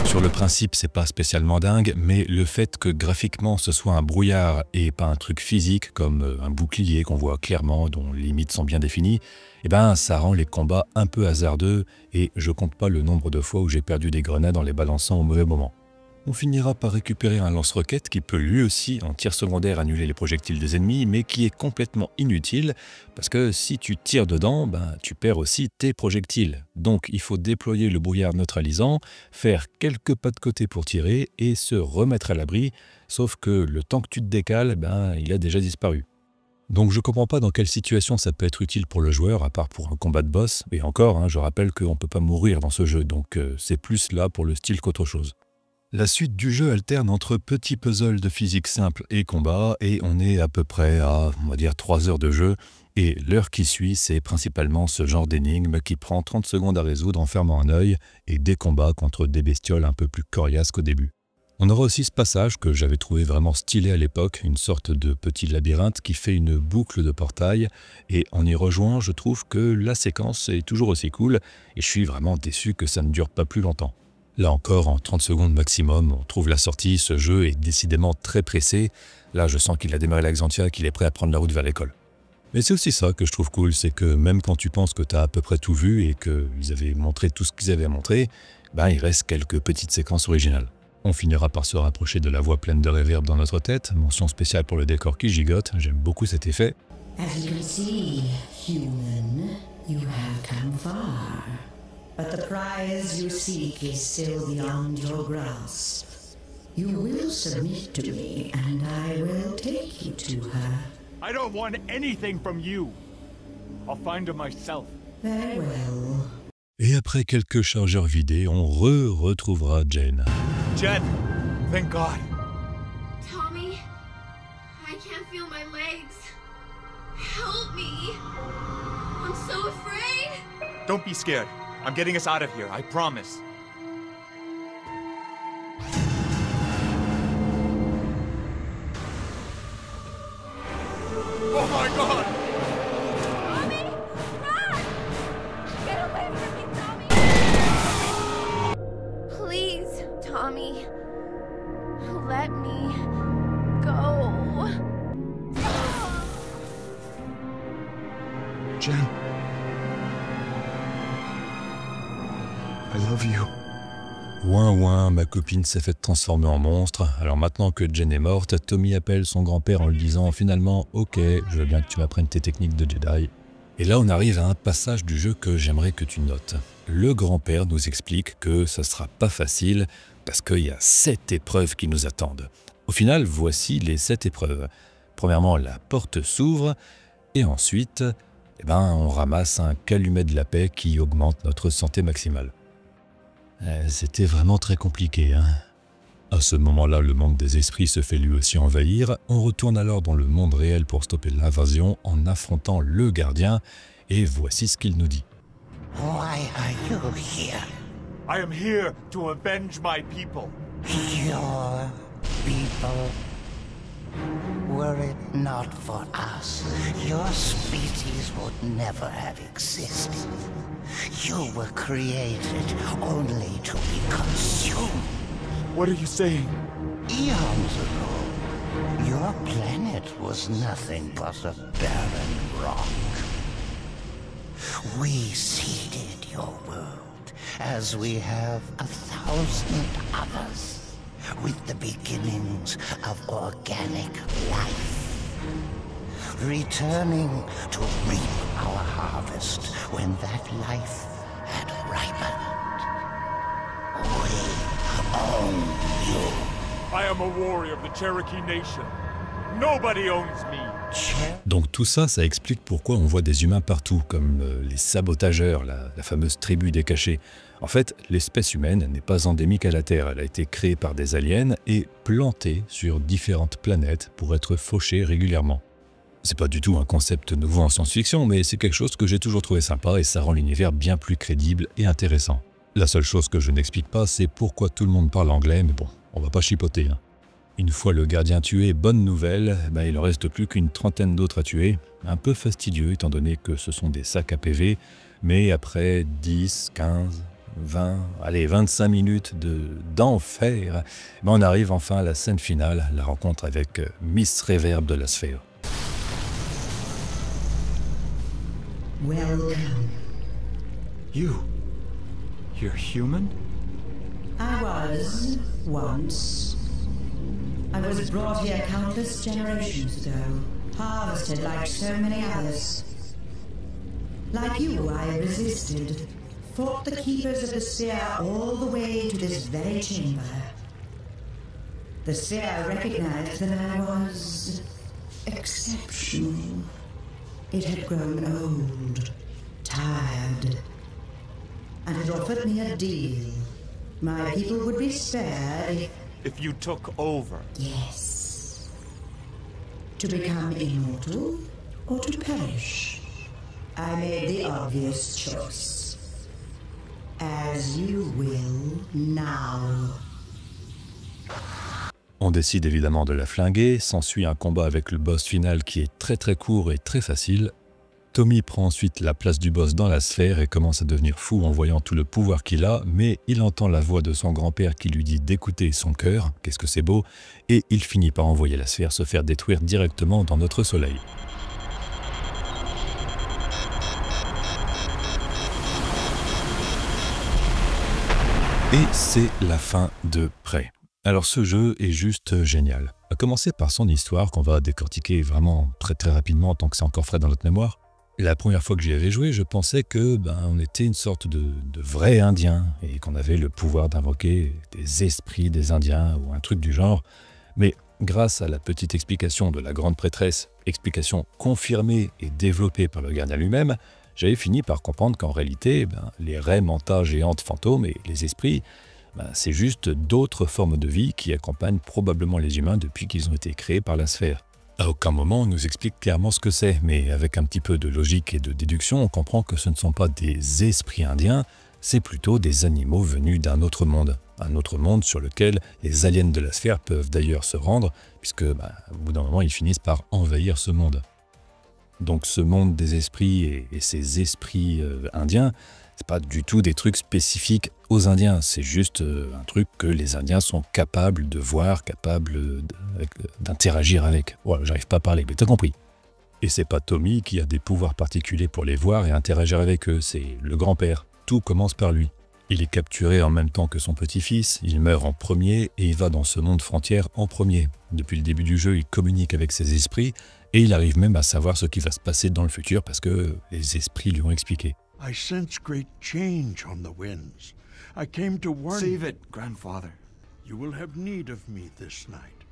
Sur le principe, c'est pas spécialement dingue, mais le fait que graphiquement ce soit un brouillard et pas un truc physique comme un bouclier qu'on voit clairement, dont les limites sont bien définies, eh ben ça rend les combats un peu hasardeux et je compte pas le nombre de fois où j'ai perdu des grenades en les balançant au mauvais moment. On finira par récupérer un lance-roquette qui peut lui aussi, en tir secondaire, annuler les projectiles des ennemis, mais qui est complètement inutile, parce que si tu tires dedans, ben, tu perds aussi tes projectiles. Donc il faut déployer le brouillard neutralisant, faire quelques pas de côté pour tirer, et se remettre à l'abri, sauf que le temps que tu te décales, ben, il a déjà disparu. Donc je comprends pas dans quelle situation ça peut être utile pour le joueur, à part pour un combat de boss, et encore, hein, je rappelle qu'on peut pas mourir dans ce jeu, donc c'est plus là pour le style qu'autre chose. La suite du jeu alterne entre petits puzzles de physique simple et combat, et on est à peu près à, on va dire, 3 heures de jeu, et l'heure qui suit, c'est principalement ce genre d'énigme qui prend 30 secondes à résoudre en fermant un œil, et des combats contre des bestioles un peu plus coriaces qu'au début. On aura aussi ce passage que j'avais trouvé vraiment stylé à l'époque, une sorte de petit labyrinthe qui fait une boucle de portail, et en y rejoignant, je trouve que la séquence est toujours aussi cool, et je suis vraiment déçu que ça ne dure pas plus longtemps. Là encore, en 30 secondes maximum, on trouve la sortie, ce jeu est décidément très pressé. Là, je sens qu'il a démarré la Xantia, qu'il est prêt à prendre la route vers l'école. Mais c'est aussi ça que je trouve cool, c'est que même quand tu penses que tu as à peu près tout vu et qu'ils avaient montré tout ce qu'ils avaient à montrer, ben il reste quelques petites séquences originales. On finira par se rapprocher de la voix pleine de réverb dans notre tête, mention spéciale pour le décor qui gigote, j'aime beaucoup cet effet. As you can see, human, you have come far. But the prize you seek is still beyond your grasp. You will submit to me, and I will take you to her. I don't want anything from you. I'll find her myself. Very well. Et après quelques chargeurs vidés, on retrouvera Jen. Jen, thank God. Tommy, I can't feel my legs. Help me. I'm so afraid. Don't be scared. I'm getting us out of here, I promise. Oh my God! Tommy, run! Get away from me, Tommy! Please, Tommy. Let me go. Jen. I love you. Ouin ouin, ma copine s'est fait transformer en monstre. Alors maintenant que Jen est morte, Tommy appelle son grand-père en lui disant finalement « Ok, je veux bien que tu m'apprennes tes techniques de Jedi ». Et là on arrive à un passage du jeu que j'aimerais que tu notes. Le grand-père nous explique que ça sera pas facile parce qu'il y a 7 épreuves qui nous attendent. Au final, voici les 7 épreuves. premièrement, la porte s'ouvre, et ensuite, on ramasse un calumet de la paix qui augmente notre santé maximale. C'était vraiment très compliqué, hein. À ce moment-là, le monde des esprits se fait lui aussi envahir. On retourne alors dans le monde réel pour stopper l'invasion en affrontant le gardien, et voici ce qu'il nous dit. Why are you here? I am here to avenge my people. Your people? Were it not for us, your species would never have existed. You were created only to be consumed. What are you saying? Eons ago, your planet was nothing but a barren rock. We seeded your world, as we have 1,000 others, with the beginnings of organic life. Returning to reap our harvest when that life had ripened. We own you. I am a warrior of the Cherokee Nation. Nobody owns me. Donc tout ça, ça explique pourquoi on voit des humains partout, comme les sabotageurs, la fameuse tribu des cachés. En fait, l'espèce humaine n'est pas endémique à la Terre, elle a été créée par des aliens et plantée sur différentes planètes pour être fauchée régulièrement. C'est pas du tout un concept nouveau en science-fiction, mais c'est quelque chose que j'ai toujours trouvé sympa et ça rend l'univers bien plus crédible et intéressant. La seule chose que je n'explique pas, c'est pourquoi tout le monde parle anglais, mais bon, on va pas chipoter, hein. Une fois le gardien tué, bonne nouvelle, il ne reste plus qu'une trentaine d'autres à tuer. Un peu fastidieux étant donné que ce sont des sacs à PV, mais après 10, 15, 20, allez 25 minutes d'enfer, on arrive enfin à la scène finale, la rencontre avec Miss Reverb de la sphère. Welcome. You're human? I was once. I was brought here countless generations ago, harvested like so many others. Like you, I resisted, fought the keepers of the sphere all the way to this very chamber. The sphere recognized that I was exceptional. It had grown old, tired, and it offered me a deal. My people would be spared If you took over. Yes. To become immortal or to perish. I made the obvious choice. As you will now. On décide évidemment de la flinguer, s'ensuit un combat avec le boss final qui est très court et très facile. Tommy prend ensuite la place du boss dans la sphère et commence à devenir fou en voyant tout le pouvoir qu'il a, mais il entend la voix de son grand-père qui lui dit d'écouter son cœur, qu'est-ce que c'est beau, et il finit par envoyer la sphère se faire détruire directement dans notre soleil. Et c'est la fin de Prey. Alors ce jeu est juste génial. À commencer par son histoire qu'on va décortiquer vraiment très rapidement tant que c'est encore frais dans notre mémoire. La première fois que j'y avais joué, je pensais que on était une sorte de vrai Indien et qu'on avait le pouvoir d'invoquer des esprits des Indiens ou un truc du genre. Mais grâce à la petite explication de la grande prêtresse, explication confirmée et développée par le gardien lui-même, j'avais fini par comprendre qu'en réalité, les raies manta géantes fantômes et les esprits, c'est juste d'autres formes de vie qui accompagnent probablement les humains depuis qu'ils ont été créés par la sphère. À aucun moment on nous explique clairement ce que c'est, mais avec un petit peu de logique et de déduction, on comprend que ce ne sont pas des esprits indiens, c'est plutôt des animaux venus d'un autre monde. Un autre monde sur lequel les aliens de la sphère peuvent d'ailleurs se rendre, puisque au bout d'un moment ils finissent par envahir ce monde. Donc ce monde des esprits et ces esprits indiens, c'est pas du tout des trucs spécifiques aux Indiens, c'est juste un truc que les Indiens sont capables de voir, capables d'interagir avec. Voilà, j'arrive pas à parler, mais t'as compris. Et c'est pas Tommy qui a des pouvoirs particuliers pour les voir et interagir avec eux, c'est le grand-père. Tout commence par lui. Il est capturé en même temps que son petit-fils, il meurt en premier et il va dans ce monde frontière en premier. Depuis le début du jeu, il communique avec ses esprits et il arrive même à savoir ce qui va se passer dans le futur parce que les esprits lui ont expliqué. I sense great change on the winds. I came to warn you. Save it, grandfather. You will have need of me this night.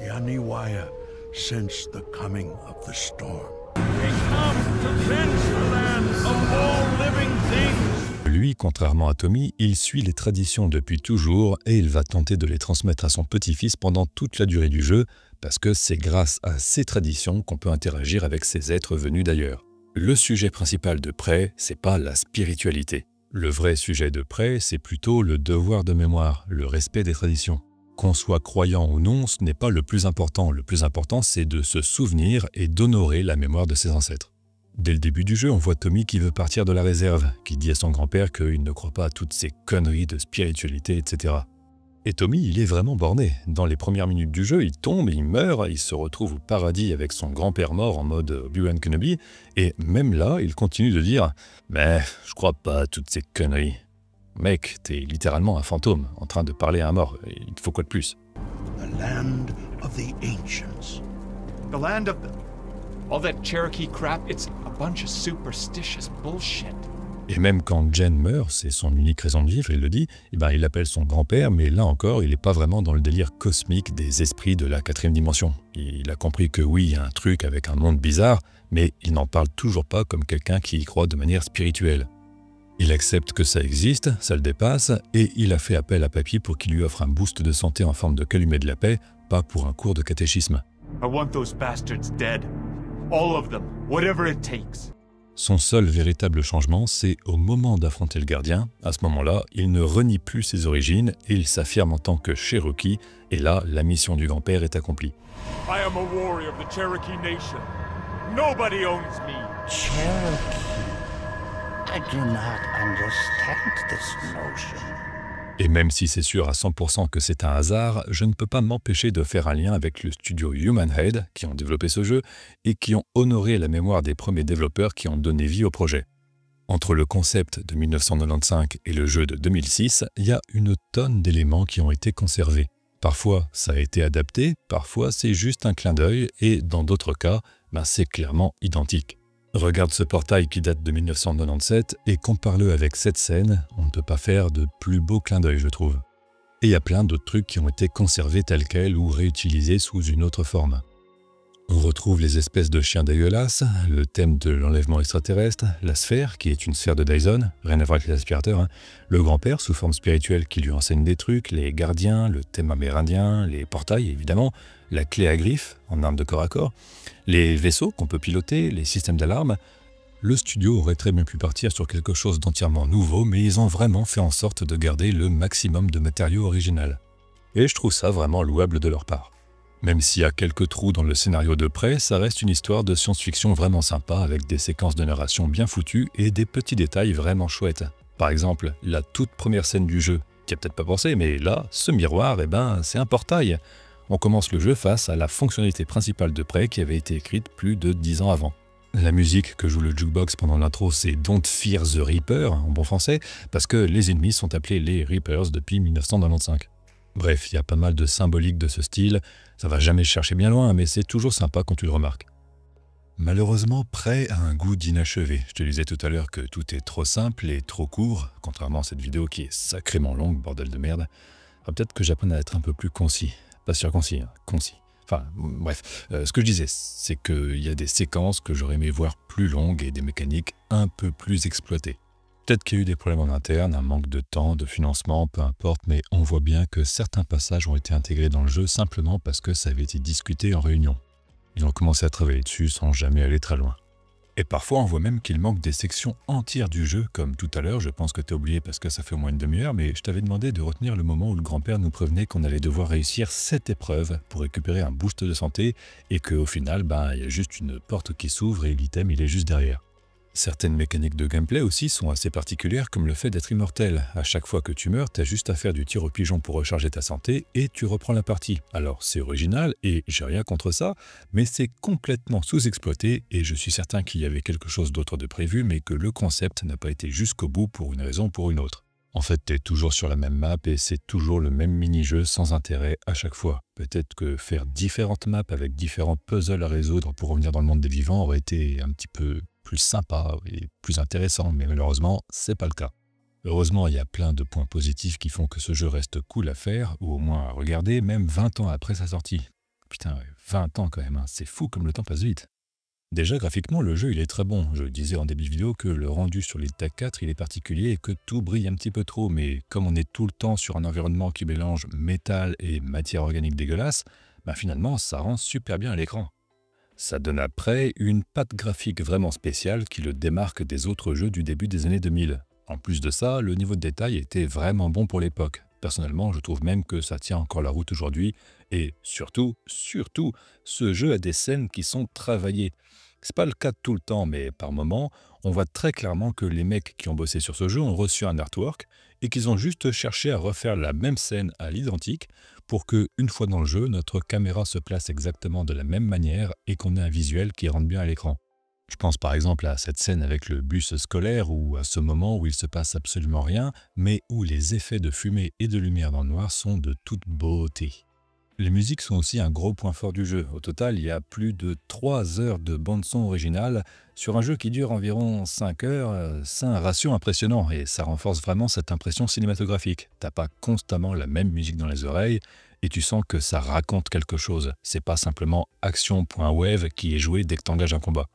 Yaniwaya, since the coming of the storm. We come to cleanse the land of all living things. Lui, contrairement à Tommy, il suit les traditions depuis toujours et il va tenter de les transmettre à son petit-fils pendant toute la durée du jeu, parce que c'est grâce à ces traditions qu'on peut interagir avec ces êtres venus d'ailleurs. Le sujet principal de Prey, c'est pas la spiritualité. Le vrai sujet de Prey, c'est plutôt le devoir de mémoire, le respect des traditions. Qu'on soit croyant ou non, ce n'est pas le plus important. Le plus important, c'est de se souvenir et d'honorer la mémoire de ses ancêtres. Dès le début du jeu, on voit Tommy qui veut partir de la réserve, qui dit à son grand-père qu'il ne croit pas à toutes ces conneries de spiritualité, etc. Et Tommy, il est vraiment borné. Dans les premières minutes du jeu, il tombe, il meurt, il se retrouve au paradis avec son grand-père mort en mode Obi-Wan Kenobi, et même là, il continue de dire « Mais je crois pas à toutes ces conneries. Mec, t'es littéralement un fantôme, en train de parler à un mort, il te faut quoi de plus ?» The land of the ancients. The land of the... All that Cherokee crap, it's a bunch of superstitious bullshit. Et même quand Jen meurt, c'est son unique raison de vivre, il le dit, il appelle son grand-père, mais là encore, il n'est pas vraiment dans le délire cosmique des esprits de la 4e dimension. Il a compris que oui, il y a un truc avec un monde bizarre, mais il n'en parle toujours pas comme quelqu'un qui y croit de manière spirituelle. Il accepte que ça existe, ça le dépasse, et il a fait appel à Papy pour qu'il lui offre un boost de santé en forme de calumet de la paix, pas pour un cours de catéchisme. I want those bastards dead. All of them, whatever it takes. Son seul véritable changement, c'est au moment d'affronter le gardien. À ce moment-là, il ne renie plus ses origines et il s'affirme en tant que Cherokee. Et là, la mission du grand-père est accomplie. I am a warrior of the Cherokee Nation. Nobody owns me. Cherokee. I do not understand this notion. Et même si c'est sûr à 100% que c'est un hasard, je ne peux pas m'empêcher de faire un lien avec le studio Human Head, qui ont développé ce jeu, et qui ont honoré la mémoire des premiers développeurs qui ont donné vie au projet. Entre le concept de 1995 et le jeu de 2006, il y a une tonne d'éléments qui ont été conservés. Parfois, ça a été adapté, parfois c'est juste un clin d'œil, et dans d'autres cas, c'est clairement identique. Regarde ce portail qui date de 1997 et compare-le avec cette scène, on ne peut pas faire de plus beau clin d'œil, je trouve. Et il y a plein d'autres trucs qui ont été conservés tels quels ou réutilisés sous une autre forme. On retrouve les espèces de chiens dégueulasses, le thème de l'enlèvement extraterrestre, la sphère qui est une sphère de Dyson, rien à voir avec les aspirateurs, le grand-père sous forme spirituelle qui lui enseigne des trucs, les gardiens, le thème amérindien, les portails évidemment, la clé à griffes en arme de corps à corps, les vaisseaux qu'on peut piloter, les systèmes d'alarme. Le studio aurait très bien pu partir sur quelque chose d'entièrement nouveau, mais ils ont vraiment fait en sorte de garder le maximum de matériaux original. Et je trouve ça vraiment louable de leur part. Même s'il y a quelques trous dans le scénario de Prey, ça reste une histoire de science-fiction vraiment sympa avec des séquences de narration bien foutues et des petits détails vraiment chouettes. Par exemple, la toute première scène du jeu, tu n'y as peut-être pas pensé, mais là, ce miroir, c'est un portail. On commence le jeu face à la fonctionnalité principale de Prey qui avait été écrite plus de 10 ans avant. La musique que joue le jukebox pendant l'intro, c'est Don't Fear the Reaper, en bon français, parce que les ennemis sont appelés les Reapers depuis 1995. Bref, il y a pas mal de symbolique de ce style, ça va jamais chercher bien loin, mais c'est toujours sympa quand tu le remarques. Malheureusement, Prey a un goût d'inachevé. Je te disais tout à l'heure que tout est trop simple et trop court, contrairement à cette vidéo qui est sacrément longue, bordel de merde. Peut-être que j'apprenne à être un peu plus concis. Pas circoncis, concis. Enfin, bref, ce que je disais, c'est qu'il y a des séquences que j'aurais aimé voir plus longues et des mécaniques un peu plus exploitées. Peut-être qu'il y a eu des problèmes en interne, un manque de temps, de financement, peu importe, mais on voit bien que certains passages ont été intégrés dans le jeu simplement parce que ça avait été discuté en réunion. Ils ont commencé à travailler dessus sans jamais aller très loin. Et parfois on voit même qu'il manque des sections entières du jeu, comme tout à l'heure, je pense que t'as oublié parce que ça fait au moins une demi-heure, mais je t'avais demandé de retenir le moment où le grand-père nous prévenait qu'on allait devoir réussir cette épreuve pour récupérer un boost de santé et qu'au final, il y a juste une porte qui s'ouvre et l'item il est juste derrière. Certaines mécaniques de gameplay aussi sont assez particulières comme le fait d'être immortel. À chaque fois que tu meurs, t'as juste à faire du tir au pigeon pour recharger ta santé et tu reprends la partie. Alors c'est original et j'ai rien contre ça, mais c'est complètement sous-exploité et je suis certain qu'il y avait quelque chose d'autre de prévu mais que le concept n'a pas été jusqu'au bout pour une raison ou pour une autre. En fait, t'es toujours sur la même map et c'est toujours le même mini-jeu sans intérêt à chaque fois. Peut-être que faire différentes maps avec différents puzzles à résoudre pour revenir dans le monde des vivants aurait été un petit peu plus sympa et plus intéressant, mais malheureusement, c'est pas le cas. Heureusement, il y a plein de points positifs qui font que ce jeu reste cool à faire, ou au moins à regarder, même 20 ans après sa sortie. Putain, ouais, 20 ans quand même, hein. C'est fou comme le temps passe vite. Déjà, graphiquement, le jeu il est très bon. Je disais en début de vidéo que le rendu sur l'Elite 4 il est particulier et que tout brille un petit peu trop, mais comme on est tout le temps sur un environnement qui mélange métal et matière organique dégueulasse, ben finalement ça rend super bien à l'écran. Ça donne après une patte graphique vraiment spéciale qui le démarque des autres jeux du début des années 2000. En plus de ça, le niveau de détail était vraiment bon pour l'époque. Personnellement, je trouve même que ça tient encore la route aujourd'hui. Et surtout, ce jeu a des scènes qui sont travaillées. C'est pas le cas tout le temps, mais par moment, on voit très clairement que les mecs qui ont bossé sur ce jeu ont reçu un artwork et qu'ils ont juste cherché à refaire la même scène à l'identique pour que, une fois dans le jeu, notre caméra se place exactement de la même manière et qu'on ait un visuel qui rentre bien à l'écran. Je pense par exemple à cette scène avec le bus scolaire ou à ce moment où il se passe absolument rien, mais où les effets de fumée et de lumière dans le noir sont de toute beauté. Les musiques sont aussi un gros point fort du jeu. Au total, il y a plus de 3 heures de bande-son originale sur un jeu qui dure environ 5 heures. C'est un ratio impressionnant et ça renforce vraiment cette impression cinématographique. T'as pas constamment la même musique dans les oreilles et tu sens que ça raconte quelque chose. C'est pas simplement action.wave qui est joué dès que t'engages un combat.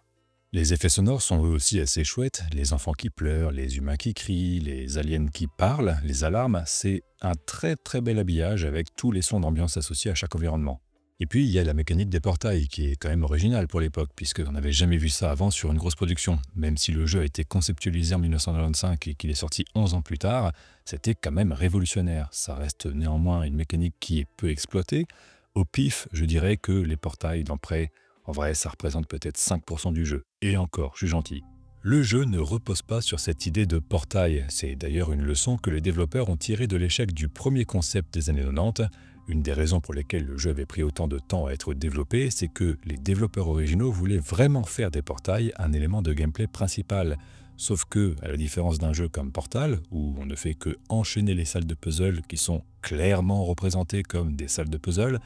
Les effets sonores sont eux aussi assez chouettes, les enfants qui pleurent, les humains qui crient, les aliens qui parlent, les alarmes, c'est un très bel habillage avec tous les sons d'ambiance associés à chaque environnement. Et puis il y a la mécanique des portails qui est quand même originale pour l'époque, puisqu'on n'avait jamais vu ça avant sur une grosse production. Même si le jeu a été conceptualisé en 1995 et qu'il est sorti 11 ans plus tard, c'était quand même révolutionnaire. Ça reste néanmoins une mécanique qui est peu exploitée. Au pif, je dirais que les portails dans Prey, en vrai, ça représente peut-être 5% du jeu. Et encore, je suis gentil. Le jeu ne repose pas sur cette idée de portail. C'est d'ailleurs une leçon que les développeurs ont tirée de l'échec du premier concept des années 90. Une des raisons pour lesquelles le jeu avait pris autant de temps à être développé, c'est que les développeurs originaux voulaient vraiment faire des portails un élément de gameplay principal. Sauf que, à la différence d'un jeu comme Portal, où on ne fait que enchaîner les salles de puzzle qui sont clairement représentées comme des salles de puzzle,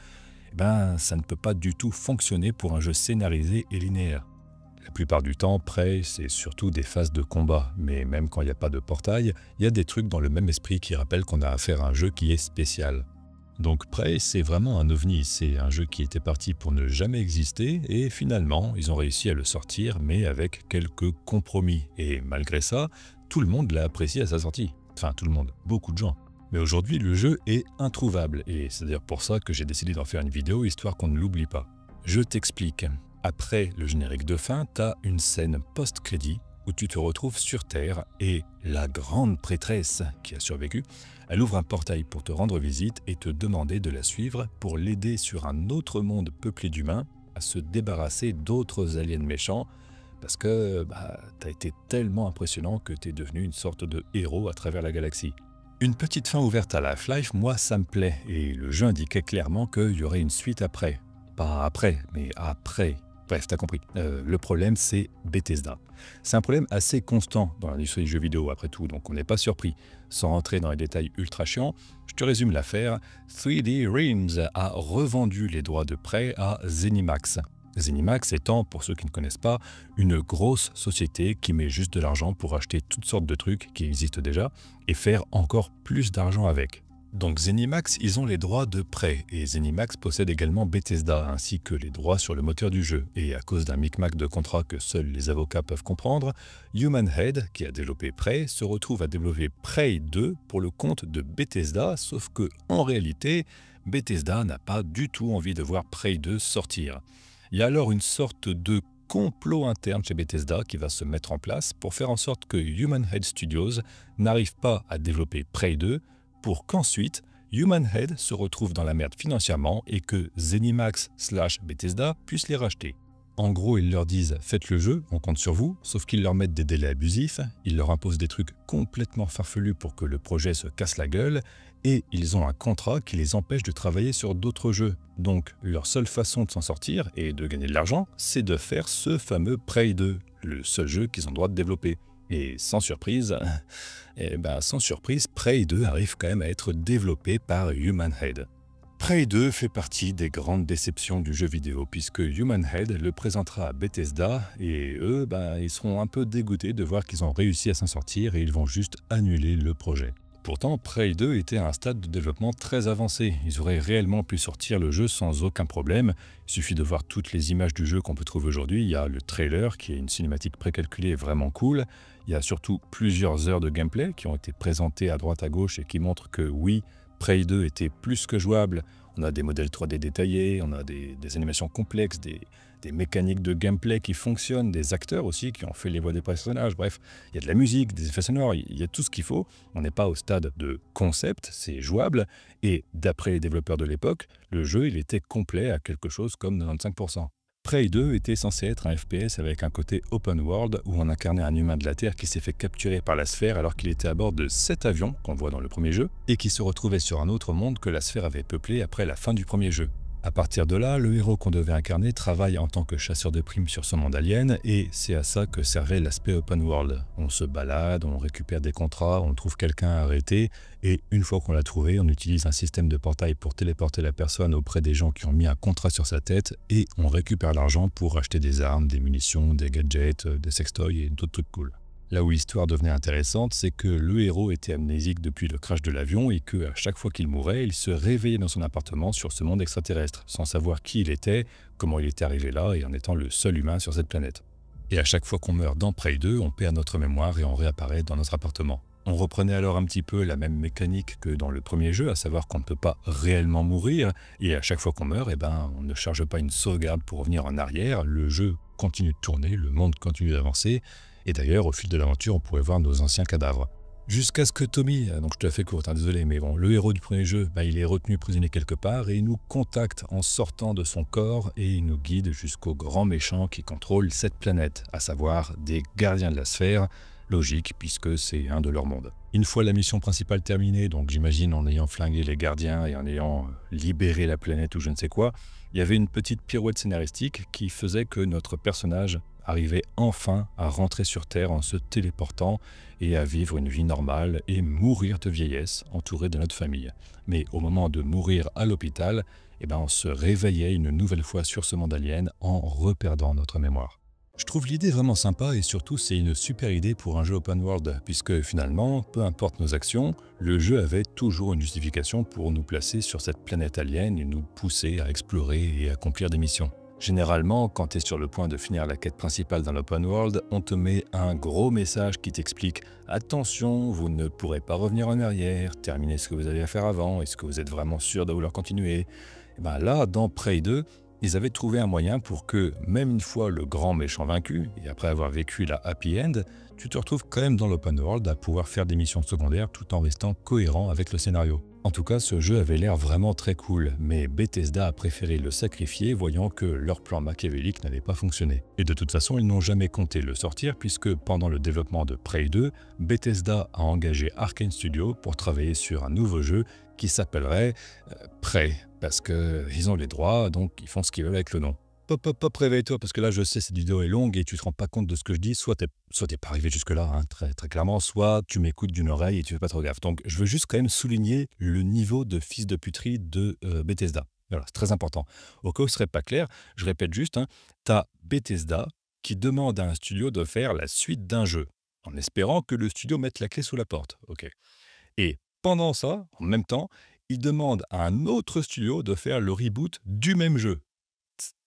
ça ne peut pas du tout fonctionner pour un jeu scénarisé et linéaire. La plupart du temps, Prey, c'est surtout des phases de combat, mais même quand il n'y a pas de portail, il y a des trucs dans le même esprit qui rappellent qu'on a affaire à un jeu qui est spécial. Donc Prey, c'est vraiment un ovni, c'est un jeu qui était parti pour ne jamais exister, et finalement, ils ont réussi à le sortir, mais avec quelques compromis. Et malgré ça, tout le monde l'a apprécié à sa sortie. Enfin, tout le monde, beaucoup de gens. Mais aujourd'hui, le jeu est introuvable, et c'est d'ailleurs pour ça que j'ai décidé d'en faire une vidéo, histoire qu'on ne l'oublie pas. Je t'explique. Après le générique de fin, t'as une scène post-crédit où tu te retrouves sur Terre, et la grande prêtresse qui a survécu, elle ouvre un portail pour te rendre visite et te demander de la suivre pour l'aider sur un autre monde peuplé d'humains à se débarrasser d'autres aliens méchants, parce que t'as été tellement impressionnant que t'es devenu une sorte de héros à travers la galaxie. Une petite fin ouverte à Half-Life, moi ça me plaît, et le jeu indiquait clairement qu'il y aurait une suite après. Pas après, mais après. Bref, t'as compris. Le problème, c'est Bethesda. C'est un problème assez constant dans l'industrie du jeu vidéo, après tout, donc on n'est pas surpris. Sans rentrer dans les détails ultra chiants, je te résume l'affaire. 3D Realms a revendu les droits de Prey à ZeniMax. ZeniMax étant, pour ceux qui ne connaissent pas, une grosse société qui met juste de l'argent pour acheter toutes sortes de trucs qui existent déjà et faire encore plus d'argent avec. Donc ZeniMax, ils ont les droits de Prey, et ZeniMax possède également Bethesda, ainsi que les droits sur le moteur du jeu. Et à cause d'un micmac de contrat que seuls les avocats peuvent comprendre, Human Head, qui a développé Prey, se retrouve à développer Prey 2 pour le compte de Bethesda, sauf que en réalité, Bethesda n'a pas du tout envie de voir Prey 2 sortir. Il y a alors une sorte de complot interne chez Bethesda qui va se mettre en place pour faire en sorte que Human Head Studios n'arrive pas à développer Prey 2, pour qu'ensuite Human Head se retrouve dans la merde financièrement et que ZeniMax/Bethesda puisse les racheter. En gros, ils leur disent « faites le jeu, on compte sur vous », sauf qu'ils leur mettent des délais abusifs, ils leur imposent des trucs complètement farfelus pour que le projet se casse la gueule, et ils ont un contrat qui les empêche de travailler sur d'autres jeux. Donc leur seule façon de s'en sortir et de gagner de l'argent, c'est de faire ce fameux Prey 2, le seul jeu qu'ils ont le droit de développer. Et sans surprise, Prey 2 arrive quand même à être développé par Human Head. Prey 2 fait partie des grandes déceptions du jeu vidéo, puisque Human Head le présentera à Bethesda, et eux, ils seront un peu dégoûtés de voir qu'ils ont réussi à s'en sortir et ils vont juste annuler le projet. Pourtant, Prey 2 était à un stade de développement très avancé. Ils auraient réellement pu sortir le jeu sans aucun problème. Il suffit de voir toutes les images du jeu qu'on peut trouver aujourd'hui. Il y a le trailer qui est une cinématique précalculée vraiment cool. Il y a surtout plusieurs heures de gameplay qui ont été présentées à droite à gauche et qui montrent que oui, Prey 2 était plus que jouable. On a des modèles 3D détaillés, on a des animations complexes, des mécaniques de gameplay qui fonctionnent, des acteurs aussi qui ont fait les voix des personnages. Bref, il y a de la musique, des effets sonores, il y a tout ce qu'il faut. On n'est pas au stade de concept, c'est jouable. Et d'après les développeurs de l'époque, le jeu il était complet à quelque chose comme 95%. Prey 2 était censé être un FPS avec un côté open world où on incarnait un humain de la Terre qui s'est fait capturer par la sphère alors qu'il était à bord de 7 avions qu'on voit dans le premier jeu et qui se retrouvait sur un autre monde que la sphère avait peuplé après la fin du premier jeu. À partir de là, le héros qu'on devait incarner travaille en tant que chasseur de primes sur ce monde alien et c'est à ça que servait l'aspect open world. On se balade, on récupère des contrats, on trouve quelqu'un à arrêter et une fois qu'on l'a trouvé, on utilise un système de portail pour téléporter la personne auprès des gens qui ont mis un contrat sur sa tête et on récupère l'argent pour acheter des armes, des munitions, des gadgets, des sextoys et d'autres trucs cool. Là où l'histoire devenait intéressante, c'est que le héros était amnésique depuis le crash de l'avion et qu'à chaque fois qu'il mourait, il se réveillait dans son appartement sur ce monde extraterrestre, sans savoir qui il était, comment il était arrivé là et en étant le seul humain sur cette planète. Et à chaque fois qu'on meurt dans Prey 2, on perd notre mémoire et on réapparaît dans notre appartement. On reprenait alors un petit peu la même mécanique que dans le premier jeu, à savoir qu'on ne peut pas réellement mourir, et à chaque fois qu'on meurt, on ne charge pas une sauvegarde pour revenir en arrière, le jeu continue de tourner, le monde continue d'avancer, et d'ailleurs, au fil de l'aventure, on pourrait voir nos anciens cadavres. Jusqu'à ce que Tommy, donc je te la fais courte, désolé, mais bon, le héros du premier jeu, il est retenu prisonnier quelque part et il nous contacte en sortant de son corps et il nous guide jusqu'au grand méchant qui contrôle cette planète, à savoir des gardiens de la sphère, logique puisque c'est un de leurs mondes. Une fois la mission principale terminée, donc j'imagine en ayant flingué les gardiens et en ayant libéré la planète ou je ne sais quoi, il y avait une petite pirouette scénaristique qui faisait que notre personnage arrivait enfin à rentrer sur Terre en se téléportant et à vivre une vie normale et mourir de vieillesse entouré de notre famille. Mais au moment de mourir à l'hôpital, on se réveillait une nouvelle fois sur ce monde alien en reperdant notre mémoire. Je trouve l'idée vraiment sympa et surtout c'est une super idée pour un jeu open world puisque finalement, peu importe nos actions, le jeu avait toujours une justification pour nous placer sur cette planète alien et nous pousser à explorer et accomplir des missions. Généralement, quand tu es sur le point de finir la quête principale dans l'open world, on te met un gros message qui t'explique « Attention, vous ne pourrez pas revenir en arrière, terminez ce que vous avez à faire avant, est-ce que vous êtes vraiment sûr de vouloir continuer ?» Là, dans Prey 2, ils avaient trouvé un moyen pour que, même une fois le grand méchant vaincu, et après avoir vécu la happy end, tu te retrouves quand même dans l'open world à pouvoir faire des missions secondaires tout en restant cohérent avec le scénario. En tout cas, ce jeu avait l'air vraiment très cool, mais Bethesda a préféré le sacrifier voyant que leur plan machiavélique n'avait pas fonctionné. Et de toute façon, ils n'ont jamais compté le sortir puisque pendant le développement de Prey 2, Bethesda a engagé Arkane Studios pour travailler sur un nouveau jeu qui s'appellerait Prey, parce qu'ils ont les droits, donc ils font ce qu'ils veulent avec le nom. Pop, réveille-toi, parce que là, je sais, cette vidéo est longue et tu te rends pas compte de ce que je dis. Soit t'es pas arrivé jusque-là, très, très clairement, soit tu m'écoutes d'une oreille et tu fais pas trop gaffe. Donc, je veux juste quand même souligner le niveau de fils de puterie de Bethesda. Voilà, c'est très important. Au cas où ce serait pas clair, je répète juste, t'as Bethesda qui demande à un studio de faire la suite d'un jeu, en espérant que le studio mette la clé sous la porte. Ok. Et pendant ça, en même temps, il demande à un autre studio de faire le reboot du même jeu.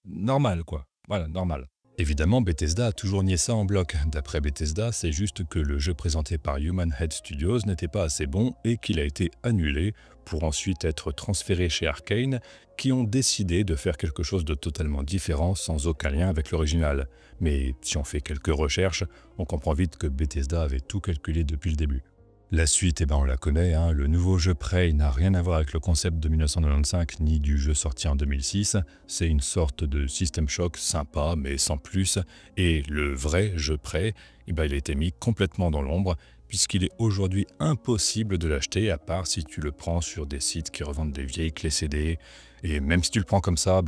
Normal, quoi. Voilà, normal. Évidemment, Bethesda a toujours nié ça en bloc. D'après Bethesda, c'est juste que le jeu présenté par Human Head Studios n'était pas assez bon et qu'il a été annulé pour ensuite être transféré chez Arkane, qui ont décidé de faire quelque chose de totalement différent sans aucun lien avec l'original. Mais si on fait quelques recherches, on comprend vite que Bethesda avait tout calculé depuis le début. La suite, on la connaît, le nouveau jeu Prey n'a rien à voir avec le concept de 1995 ni du jeu sorti en 2006. C'est une sorte de System Shock sympa mais sans plus. Et le vrai jeu Prey, il a été mis complètement dans l'ombre puisqu'il est aujourd'hui impossible de l'acheter à part si tu le prends sur des sites qui revendent des vieilles clés CD. Et même si tu le prends comme ça,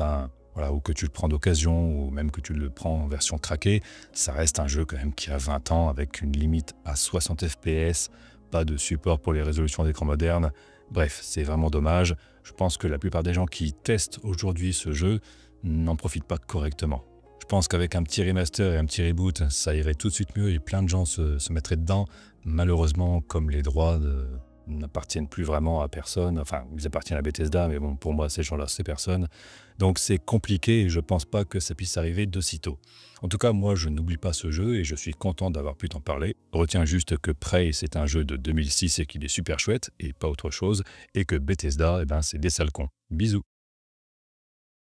voilà, ou que tu le prends d'occasion, ou même que tu le prends en version craquée, ça reste un jeu quand même qui a 20 ans avec une limite à 60 FPS, pas de support pour les résolutions d'écran modernes. Bref, c'est vraiment dommage. Je pense que la plupart des gens qui testent aujourd'hui ce jeu n'en profitent pas correctement. Je pense qu'avec un petit remaster et un petit reboot, ça irait tout de suite mieux et plein de gens se mettraient dedans. Malheureusement, comme les droits n'appartiennent plus vraiment à personne. Enfin, ils appartiennent à Bethesda, mais bon, pour moi, ces gens-là, c'est personne. Donc c'est compliqué et je pense pas que ça puisse arriver de sitôt. En tout cas, moi, je n'oublie pas ce jeu et je suis content d'avoir pu t'en parler. Retiens juste que Prey, c'est un jeu de 2006 et qu'il est super chouette et pas autre chose. Et que Bethesda, eh ben, c'est des sales cons. Bisous.